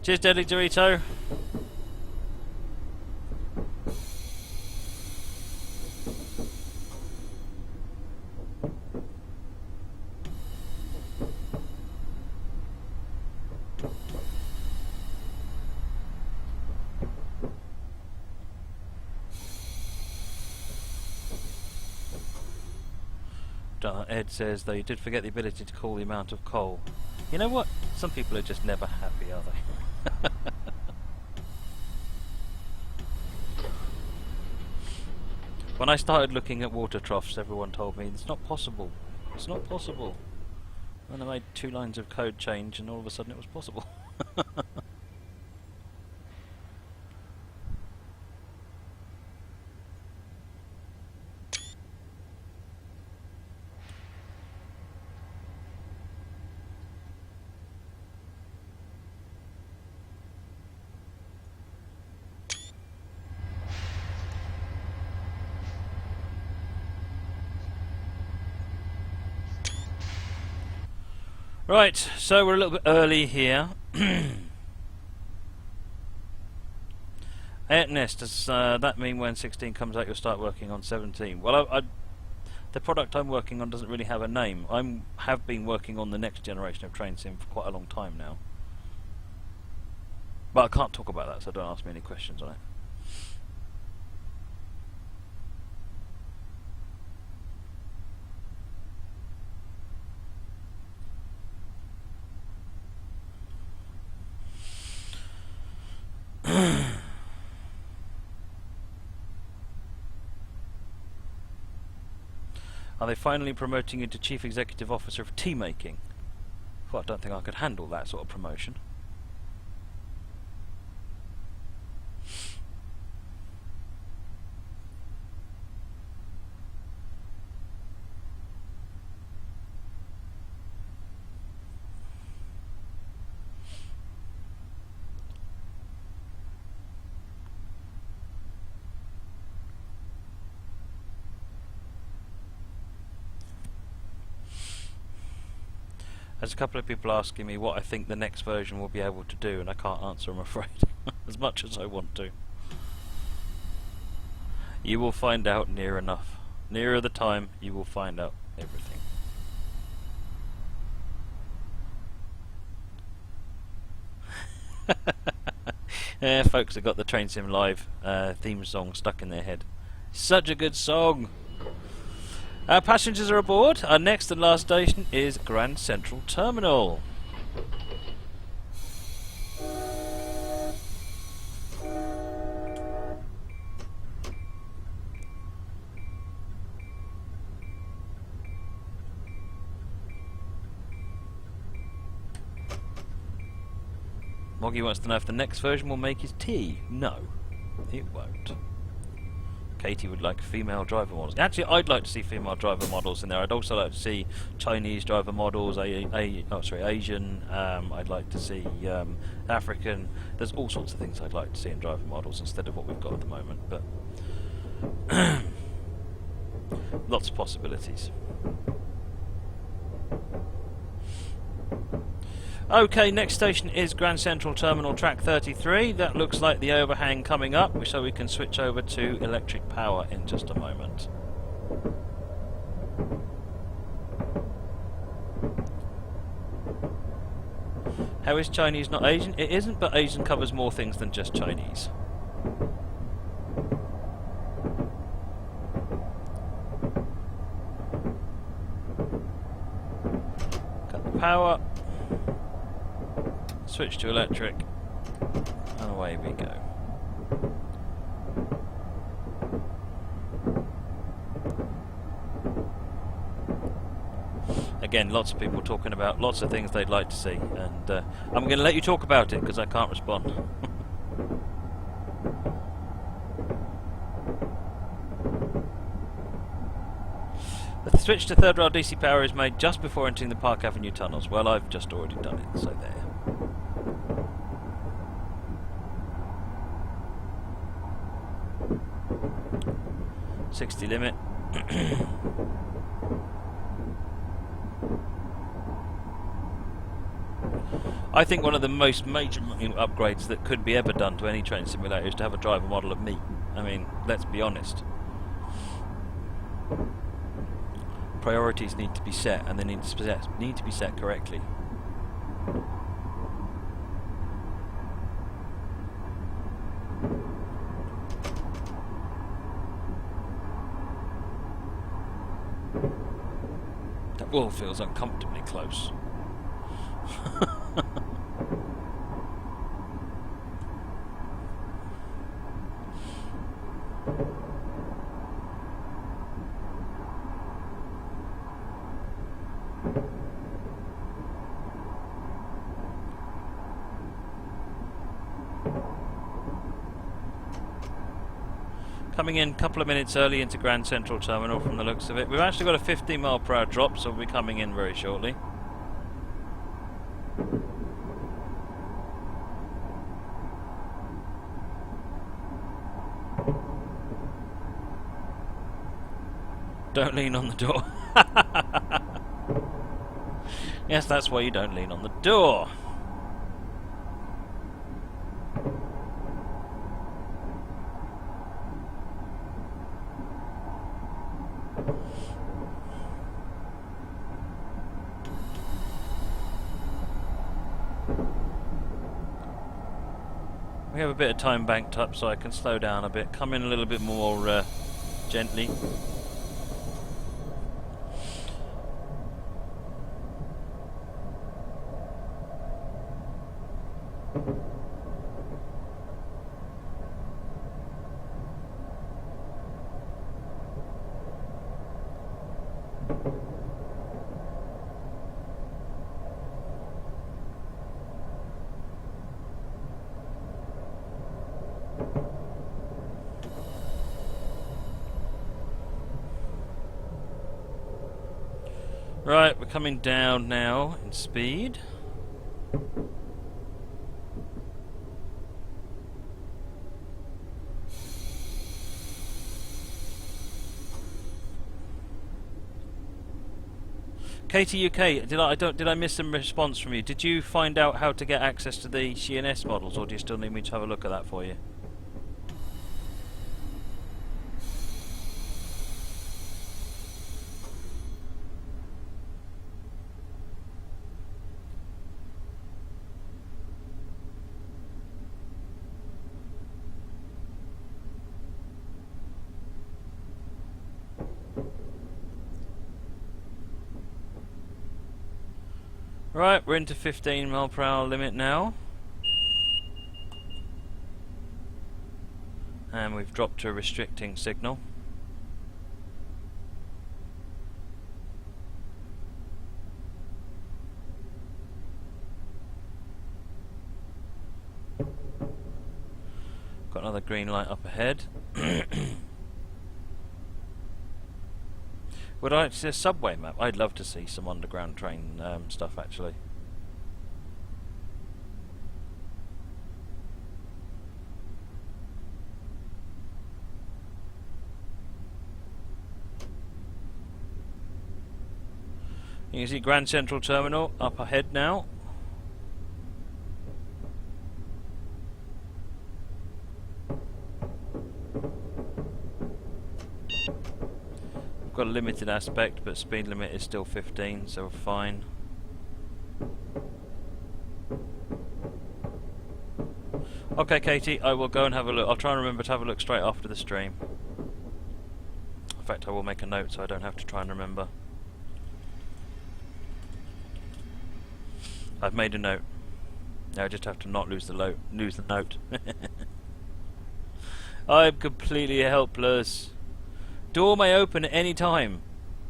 Cheers, Deadly Dorito. Ed says, though you did forget the ability to call the amount of coal. You know what? Some people are just never happy, are they? When I started looking at water troughs, everyone told me, it's not possible. It's not possible. And I made 2 lines of code change and all of a sudden it was possible. Right, so we're a little bit early here. Airtnest, does that mean when 16 comes out you'll start working on 17? Well, the product I'm working on doesn't really have a name. I have been working on the next generation of train sim for quite a long time now. But I can't talk about that, so don't ask me any questions on it. Are they finally promoting you to Chief Executive Officer of Tea Making? Well, I don't think I could handle that sort of promotion. There's a couple of people asking me what I think the next version will be able to do, and I can't answer, I'm afraid, as much as I want to. You will find out near enough. Nearer the time, you will find out everything. Yeah, folks have got the Train Sim Live theme song stuck in their head. Such a good song! Our passengers are aboard. Our next and last station is Grand Central Terminal. Moggy wants to know if the next version will make his tea. No, it won't. Katie would like female driver models. Actually, I'd like to see female driver models in there. I'd also like to see Chinese driver models, Asian. I'd like to see African. There's all sorts of things I'd like to see in driver models instead of what we've got at the moment. But lots of possibilities. Okay, next station is Grand Central Terminal Track 33. That looks like the overhang coming up, so we can switch over to electric power in just a moment. How is Chinese not Asian? It isn't, but Asian covers more things than just Chinese. Cut the power. Switch to electric, and away we go. Again, lots of people talking about lots of things they'd like to see, and I'm going to let you talk about it because I can't respond. The switch to third rail DC power is made just before entering the Park Avenue tunnels. Well, I've just already done it, so there. .60 limit. I think one of the most major upgrades that could be ever done to any train simulator is to have a driver model of me. I mean, let's be honest. Priorities need to be set, and they need to be set correctly. That wall feels uncomfortably close. Coming in a couple of minutes early into Grand Central Terminal from the looks of it. We've actually got a 15 mile per hour drop, so we'll be coming in very shortly. Don't lean on the door. Yes, that's why you don't lean on the door. We have a bit of time banked up, so I can slow down a bit, come in a little bit more gently. Right, we're coming down now in speed. Katie UK, did I miss some response from you? Did you find out how to get access to the CNS models, or do you still need me to have a look at that for you? Right, we're into 15 mile per hour limit now. And we've dropped to a restricting signal. another green light up ahead. Would I like to see a subway map? I'd love to see some underground train stuff actually. You can see Grand Central Terminal up ahead now. We've got a limited aspect, but speed limit is still 15, so we're fine. Okay, Katie, I will go and have a look. I'll try and remember to have a look straight after the stream. In fact, I will make a note so I don't have to try and remember. I've made a note. Now I just have to not lose the note. I'm completely helpless. Door may open at any time.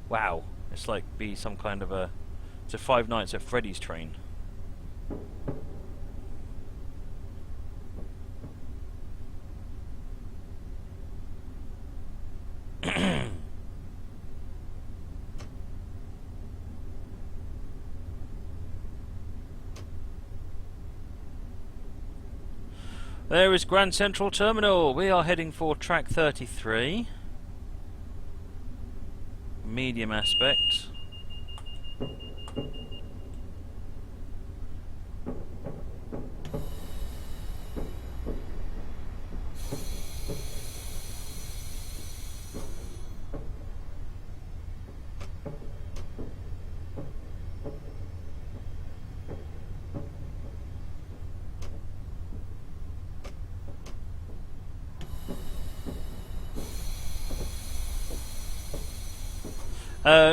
Wow, it's like be some kind of a... It's a Five Nights at Freddy's train. There is Grand Central Terminal. We are heading for track 33. Medium aspect.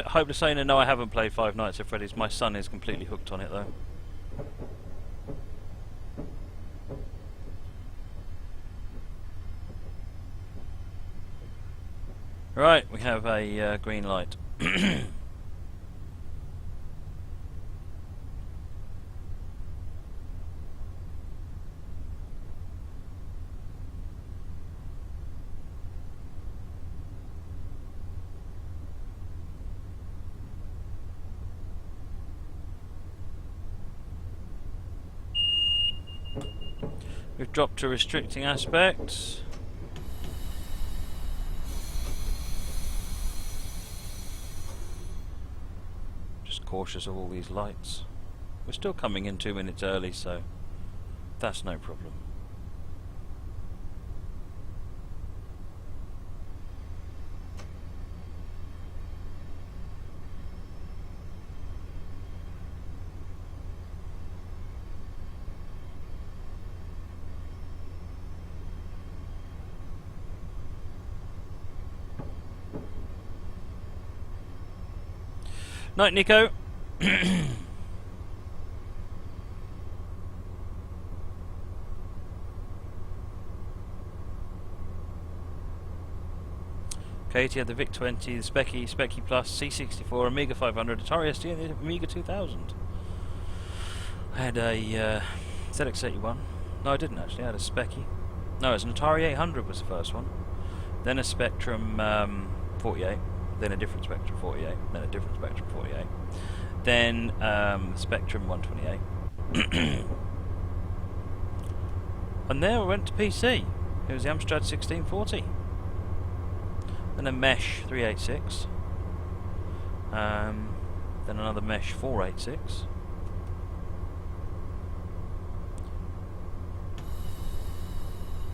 Hope to say no, I haven't played Five Nights at Freddy's. My son is completely hooked on it though. Right, we have a green light. We've dropped to restricting aspects. Just cautious of all these lights. We're still coming in 2 minutes early, so that's no problem. Night, Nico. Katie had the VIC 20, the Specky Plus, C64, Amiga 500, Atari ST, and the Amiga 2000. I had a ZX81. No, I didn't actually. I had a Specky. No, it was an Atari 800 was the first one. Then a Spectrum 48. Then a different Spectrum 48, then a different Spectrum 48, then Spectrum 128, and there I went to PC. It was the Amstrad 1640, then a Mesh 386, then another Mesh 486.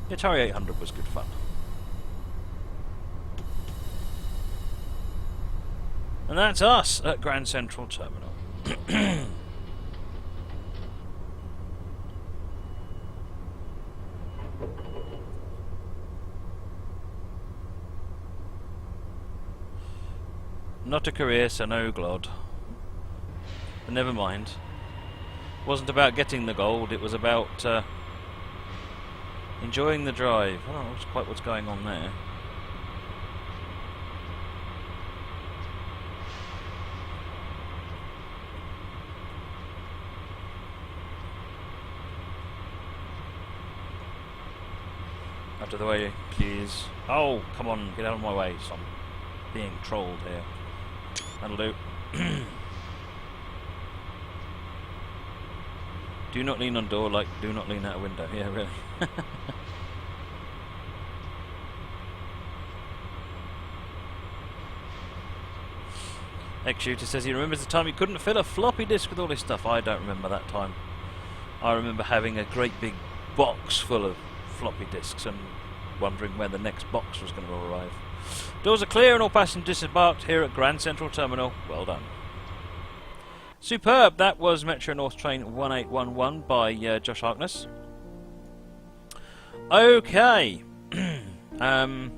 The Atari 800 was good fun. And that's us at Grand Central Terminal. Not a career, so no glod. But never mind. It wasn't about getting the gold, it was about enjoying the drive. I don't know quite what's going on there. Out of the way, please. Oh, come on, get out of my way. So I'm being trolled here. That'll do. Do not lean on door like do not lean out a window. Yeah, really. X-Shooter says he remembers the time you couldn't fill a floppy disk with all this stuff. I don't remember that time. I remember having a great big box full of floppy disks and wondering when the next box was going to arrive. Doors are clear and all passengers disembarked here at Grand Central Terminal. Well done. Superb. That was Metro North Train 1811 by Josh Harkness. Okay. And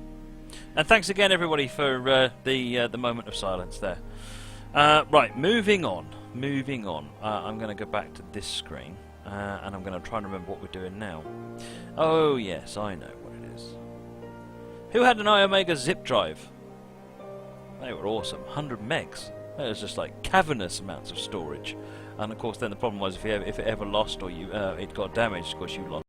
thanks again, everybody, for the moment of silence there. Right, moving on. I'm going to go back to this screen, and I'm going to try and remember what we're doing now. Oh yes, I know what it is. Who had an iOmega zip drive? They were awesome. 100 megs. That was just like cavernous amounts of storage. And of course, then the problem was if it ever lost or it got damaged, of course you lost.